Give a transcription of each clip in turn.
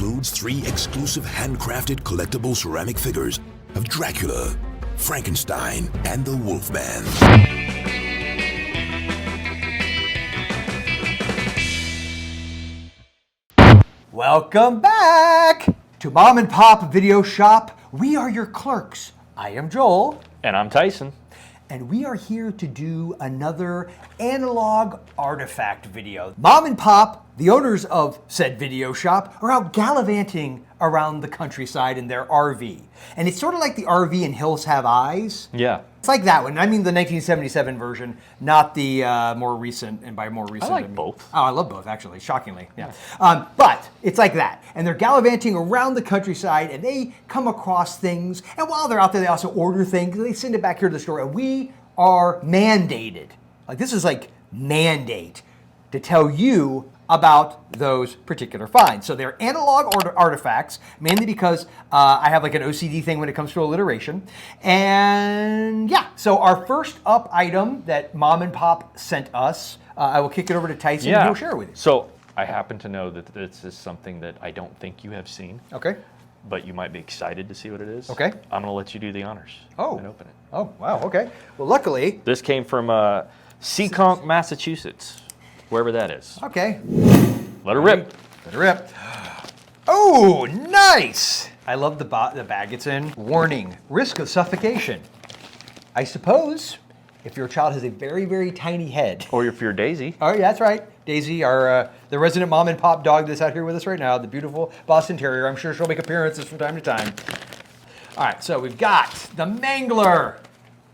includes 3 exclusive handcrafted collectible ceramic figures of Dracula, Frankenstein, and the Wolfman. Welcome back to Mom and Pop Video Shop. We are your clerks. I am Joel. And I'm Tyson. And we are here to do another analog artifact video. Mom and Pop, the owners of said video shop, are out gallivanting around the countryside in their RV. And it's sort of like the RV in Hills Have Eyes. Yeah. It's like that one. I mean the 1977 version, not the more recent, and by more recent I like both. Oh, I love both, actually, shockingly. Yeah. But it's like that. And they're gallivanting around the countryside, and they come across things. And while they're out there, they also order things. They send it back here to the store, and we are mandated. Like, this is like mandate to tell you about those particular finds. So they're analog artifacts, mainly because I have like an OCD thing when it comes to alliteration. And yeah, so our first up item that Mom and Pop sent us, I will kick it over to Tyson and he'll share it with you. So I happen to know that this is something that I don't think you have seen. Okay. But you might be excited to see what it is. Okay. I'm going to let you do the honors. Oh. And open it. Oh, wow, okay. Well, luckily. This came from Seekonk, Massachusetts. Wherever that is. Okay. Let her rip. Let her rip. Oh, nice! I love the bag it's in. Warning, risk of suffocation. I suppose if your child has a very, very tiny head. Or if you're Daisy. Oh, yeah, that's right. Daisy, our the resident Mom and Pop dog that's out here with us right now, the beautiful Boston Terrier. I'm sure she'll make appearances from time to time. All right, so we've got the Mangler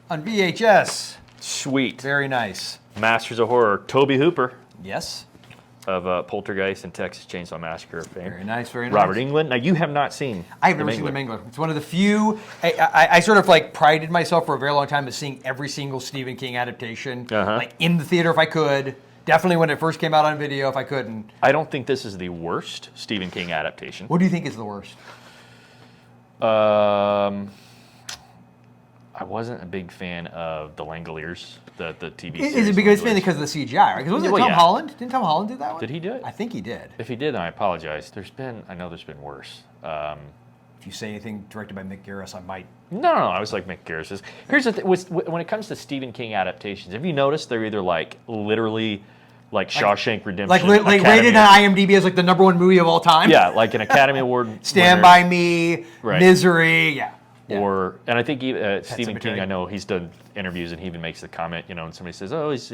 on VHS. Sweet. Very nice. Masters of Horror, Tobe Hooper. Yes. Of Poltergeist and Texas Chainsaw Massacre fame. Very nice, very nice. Robert Englund. Now, you have not seen I have never seen The Mangler. It's one of the few. I sort of like prided myself for a very long time as seeing every single Stephen King adaptation, like in the theater if I could. Definitely when it first came out on video if I couldn't. I don't think this is the worst Stephen King adaptation. What do you think is the worst? I wasn't a big fan of the Langoliers, the TV series. Is it because of the CGI? Right? Because wasn't it Tom Holland? Didn't Tom Holland do that one? Did he do it? I think he did. If he did, then I apologize. I know there's been worse. If you say anything directed by Mick Garris, I might. No, I was like Mick Garris. Here's the thing: when it comes to Stephen King adaptations, have you noticed they're either like literally like Shawshank Redemption, like rated on IMDb as like the #1 movie of all time? Yeah, like an Academy Award. Stand by Me, right. Misery, yeah. And I think Stephen King, I know he's done interviews and he even makes the comment, and somebody says, oh, he's,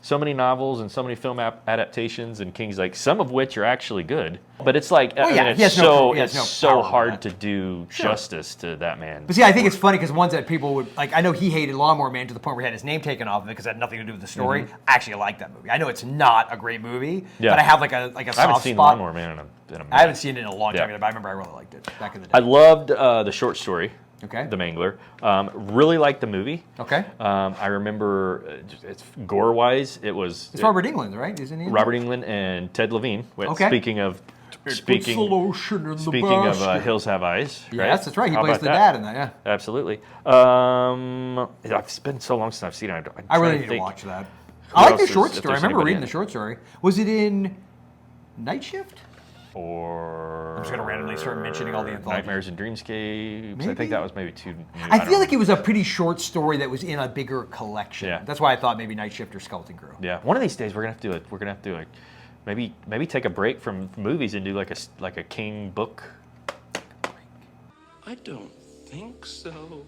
so many novels and so many film adaptations, and King's like, some of which are actually good. But it's like, it's so hard to do justice to that man. But see, I think it's funny because ones that people would, like, I know he hated Lawnmower Man to the point where he had his name taken off of it because it had nothing to do with the story. Mm-hmm. I actually like that movie. I know it's not a great movie, but I have like a soft spot. I haven't seen Lawnmower Man in a minute. I haven't seen it in a long time, but I remember I really liked it back in the day. I loved the short story. Okay. The Mangler. Really liked the movie. Okay. I remember, it's gore-wise, it was... It's Robert Englund, right? Isn't he? Robert Englund and Ted Levine. Okay. Speaking of Hills Have Eyes. Yes, right? that's right. He plays the dad in that, yeah. Absolutely. It's been so long since I've seen it. I really need to watch that. I like the short story. I remember reading the short story. Was it in Night Shift? Or I'm just going to randomly start mentioning all the anthologies. Nightmares and Dreamscapes. Maybe? I think that was maybe too new. I feel like it was a pretty short story that was in a bigger collection. Yeah. That's why I thought maybe Night Shift or Skeleton Crew. Yeah. One of these days we're gonna have to do it. Maybe take a break from movies and do like a King book. I don't think so.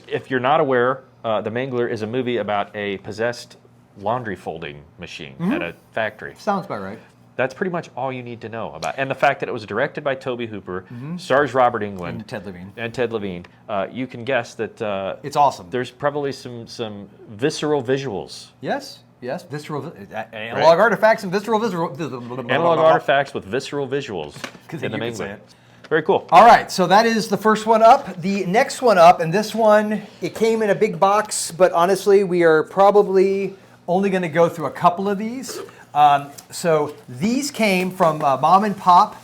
If you're not aware, The Mangler is a movie about a possessed laundry folding machine at a factory. Sounds about right. That's pretty much all you need to know about. And the fact that it was directed by Tobe Hooper, stars Robert Englund. And Ted Levine. You can guess that... it's awesome. There's probably some visceral visuals. Yes. Visceral... Analog artifacts and visceral... Analog artifacts with visceral visuals in The Mangler. Very cool. All right, so that is the first one up. The next one up, and this one, it came in a big box, but honestly, we are probably only going to go through a couple of these. So these came from Mom and Pop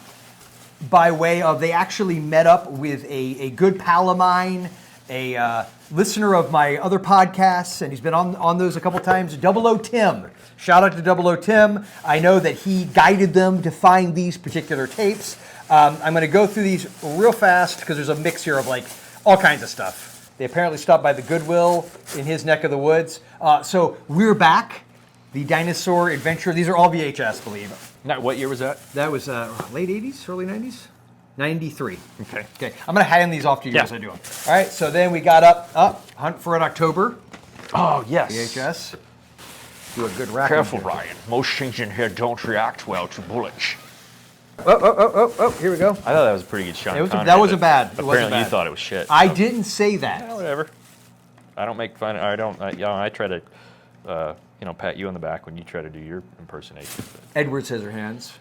by way of, they actually met up with a good pal of mine a listener of my other podcasts, and he's been on those a couple times. 00 Tim. Shout out to 00 Tim. I know that he guided them to find these particular tapes. I'm going to go through these real fast because there's a mix here of like all kinds of stuff. They apparently stopped by the Goodwill in his neck of the woods. So we're back. The Dinosaur Adventure. These are all VHS, I believe. Now, what year was that? That was late 80s, early 90s? 93. Okay. Okay, I'm going to hand these off to you as I do them. All right, so then we got up Hunt for an October. Oh, yes. VHS. Do a good rack. Careful, Ryan. Most things in here don't react well to bullets. Oh, here we go. I thought that was a pretty good shot. That wasn't bad. Apparently you thought it was shit. I didn't say that. Yeah, whatever. I don't make fun. I try to, pat you on the back when you try to do your impersonation. Edward Scissorhands.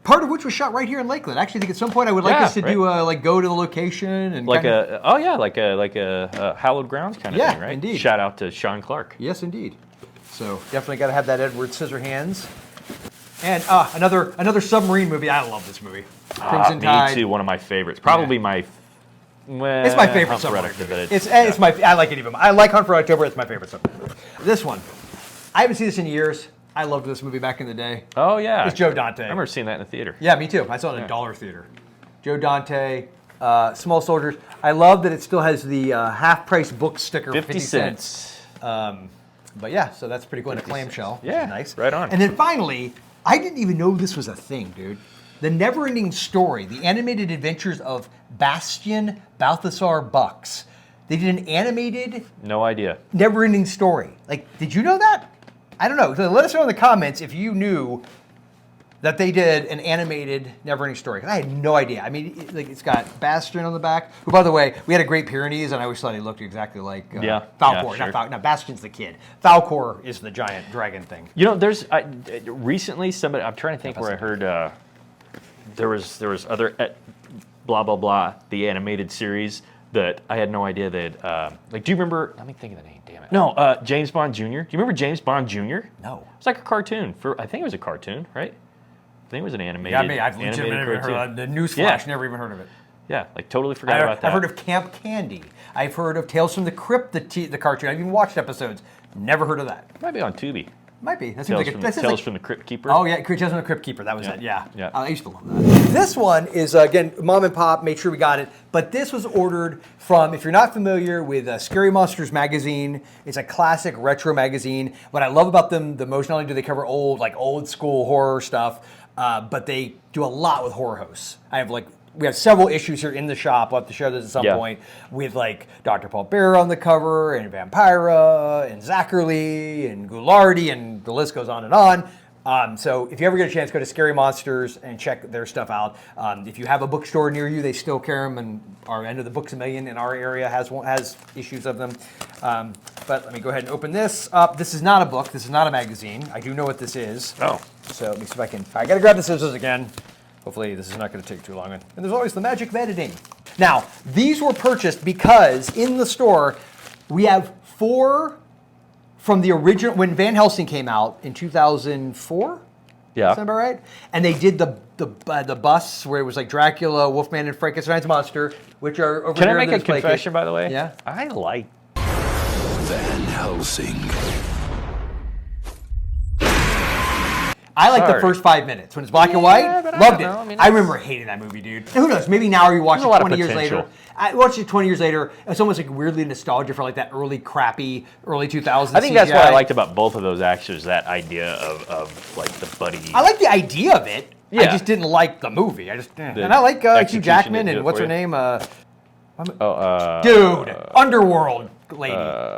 Part of which was shot right here in Lakeland. I actually think at some point I would like us to do go to the location and like a hallowed grounds kind of thing, right? Indeed. Shout out to Sean Clark. Yes, indeed. So definitely got to have that Edward Scissorhands. And another submarine movie. I love this movie. Crimson Tide. Me too. One of my favorites. Probably my. Well, it's my favorite submarine. I like it even. I like Hunt for October. It's my favorite submarine. This one, I haven't seen this in years. I loved this movie back in the day. Oh yeah, it's Joe Dante. I remember seeing that in the theater. Yeah, me too. I saw it in a dollar theater. Joe Dante, Small Soldiers. I love that it still has the half-price book sticker. 50 cents. But yeah, so that's pretty cool. And a clamshell. Yeah, nice. Right on. And then finally, I didn't even know this was a thing, dude. The Never-Ending Story, the animated adventures of Bastian Balthasar Bucks. They did an animated... No idea. Never-Ending Story. Like, did you know that? I don't know. So let us know in the comments if you knew that they did an animated Never-Ending Story. 'Cause I had no idea. I mean, it's got Bastian on the back. Who, by the way, we had a Great Pyrenees, and I always thought he looked exactly like Falcor. Yeah, sure. No, Bastian's the kid. Falcor is the giant dragon thing. You know, there's recently somebody. I'm trying to think where I heard there was other blah blah blah the animated series that I had no idea that like. Do you remember? Let me think of the name. Damn it. No, James Bond Jr. Do you remember James Bond Jr.? No. It's like a cartoon. I think it was a cartoon, right? I think it was an animated. Yeah, I've legitimately never heard of the Newsflash. Never even heard of it. Yeah, like totally forgot about that. I've heard of Camp Candy. I've heard of Tales from the Crypt, the cartoon. I've even watched episodes. Never heard of that. Might be on Tubi. Might be. That Tales from the Crypt Keeper. Oh yeah, Tales from the Crypt Keeper. That was it. Yeah. I used to love that. This one is again Mom and Pop made sure we got it, but this was ordered from. If you're not familiar with Scary Monsters magazine, it's a classic retro magazine. What I love about them the most, not only do they cover old school horror stuff, but they do a lot with horror hosts. We have several issues here in the shop. We'll have to share this at some point with like Dr. Paul Bearer on the cover and Vampira and Zachary and Ghoulardi and the list goes on and on. So if you ever get a chance, go to Scary Monsters and check their stuff out. If you have a bookstore near you, they still carry them, and our End of the Books a Million in our area has issues of them. But let me go ahead and open this up. This is not a book. This is not a magazine. I do know what this is. Oh. So let me see if I can. I got to grab the scissors again. Hopefully this is not going to take too long. And there's always the magic of editing. Now, these were purchased because in the store, we have 4 from the original, when Van Helsing came out in 2004? Yeah. Is that about right? And they did the bus where it was like Dracula, Wolfman, and Frankenstein's monster, which are over Can here I in make the a display confession, case. by the way? Yeah. I like Van Helsing. I like the first 5 minutes when it's black and white. But Loved it. I mean, I remember hating that movie, dude. And who knows? Maybe now you watch it 20 years later. I watched it 20 years later. It's almost like weirdly nostalgia for like that early crappy early 2000s. I think CGI. that's what I liked about both of those actors. That idea of like the buddy. I like the idea of it. Yeah. I just didn't like the movie. And I like Hugh Jackman and what's her name? Dude, Underworld lady,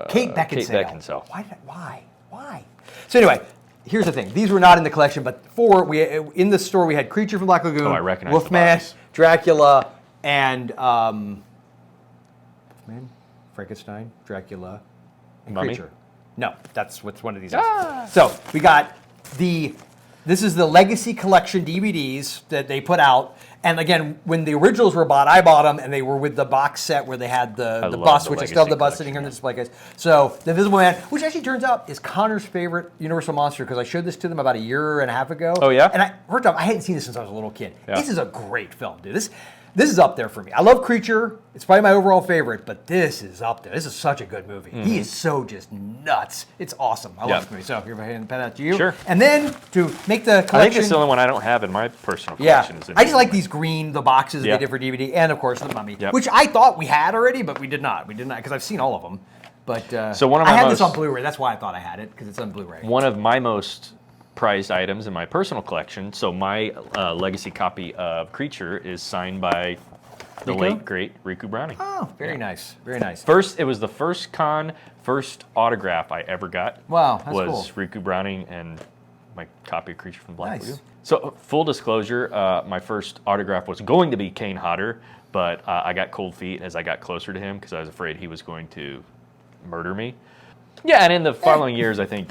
Kate Beckinsale. Why? So anyway. Here's the thing. These were not in the collection, but in the store we had Creature from Black Lagoon, I recognize Wolfman, Dracula, and Wolfman, Frankenstein, Dracula, and Mummy? Creature. No, that's what's one of these is. So we got this is the Legacy Collection DVDs that they put out. And again, when the originals were bought, I bought them, and they were with the box set where they had the bus, which I still have the bus sitting here in the display case. So, The Invisible Man, which actually turns out is Connor's favorite Universal monster, because I showed this to them about a year and a half ago. Oh, yeah? And first off, I hadn't seen this since I was a little kid. Yeah. This is a great film, dude. This is up there for me. I love Creature. It's probably my overall favorite, but this is up there. This is such a good movie. He is so just nuts. It's awesome. I love this movie. So, here's a hand out to you. Sure. And then to make the collection. I think it's the only one I don't have in my personal collection. Yeah, I just like these green, the boxes they did for DVD, and of course the Mummy, which I thought we had already, but we did not. We did not, because I've seen all of them. But so one of my I had this on Blu-ray. That's why I thought I had it, because it's on Blu-ray. One of my most prized items in my personal collection. So my legacy copy of Creature is signed by the late great Riku Browning. Oh, very nice, very nice. It was the first autograph I ever got. Wow, that's cool. Was Riku Browning and my copy of Creature from Black Lagoon. Nice. So full disclosure, my first autograph was going to be Kane Hodder, but I got cold feet as I got closer to him because I was afraid he was going to murder me. Yeah, and in the following years, I think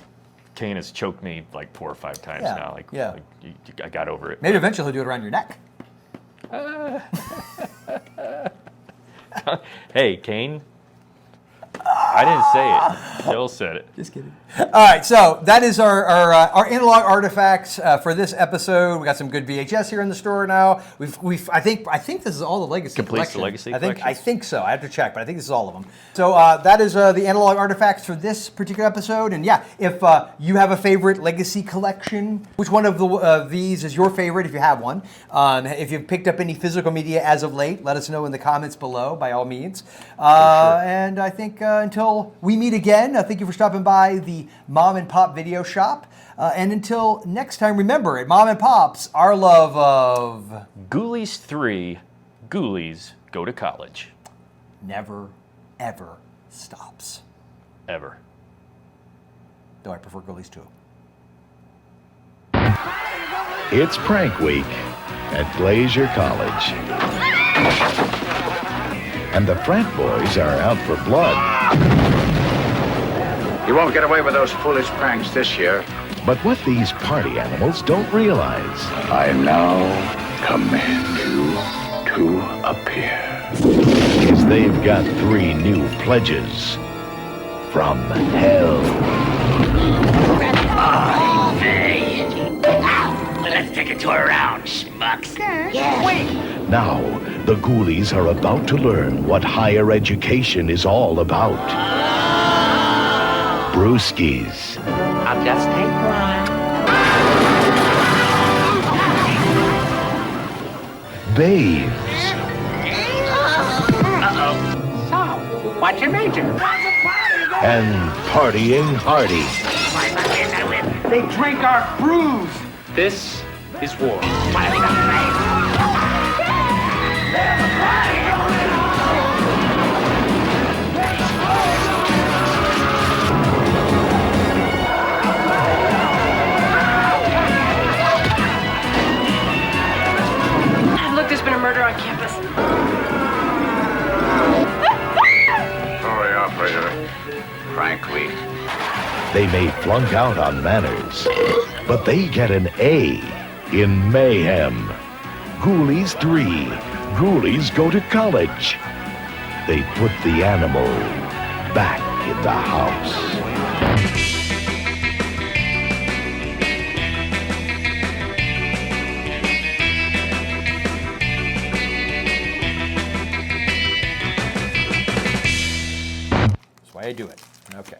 Kane has choked me like 4 or 5 times now. I got over it. Maybe eventually he'll do it around your neck. Hey, Kane. I didn't say it. Bill said it. Just kidding. All right, so that is our analog artifacts for this episode. We got some good VHS here in the store now. I think this is all the legacy Completes collection. the legacy I think so. I have to check, but I think this is all of them. So that is the analog artifacts for this particular episode. And yeah, if you have a favorite legacy collection, which one of these is your favorite? If you have one, if you've picked up any physical media as of late, let us know in the comments below. By all means. And I think until we meet again, thank you for stopping by the Mom and Pop Video Shop. And until next time, remember, at Mom and Pop's, our love of Ghoulies 3, Ghoulies Go to College. never, ever stops. Ever. Though I prefer Ghoulies 2. It's prank week at Glazier College. And the frat boys are out for blood. You won't get away with those foolish pranks this year. But what these party animals don't realize, I now command you to appear. is they've got 3 new pledges from hell. Hey! Let's take a tour around, schmucks. Yeah. Wait! Now, the ghoulies are about to learn what higher education is all about. Brewskis. I'll just take one. Babes. Uh-oh. So, what's your major? And partying hardy. Why not get that whip? They drink our brews. This is war. Why we not play? Look, there's been a murder on campus. Sorry, operator. Prank week. They may flunk out on manners, but they get an A in mayhem. Ghoulies 3. Ghoulies Go to College. They put the animal back in the house. That's why I do it. Okay.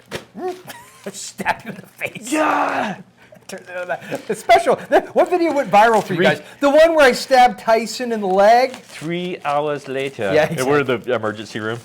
Stab you in the face. Yeah. The special. What video went viral for you guys? The one where I stabbed Tyson in the leg. 3 hours later. Yeah, exactly. We're in the emergency room.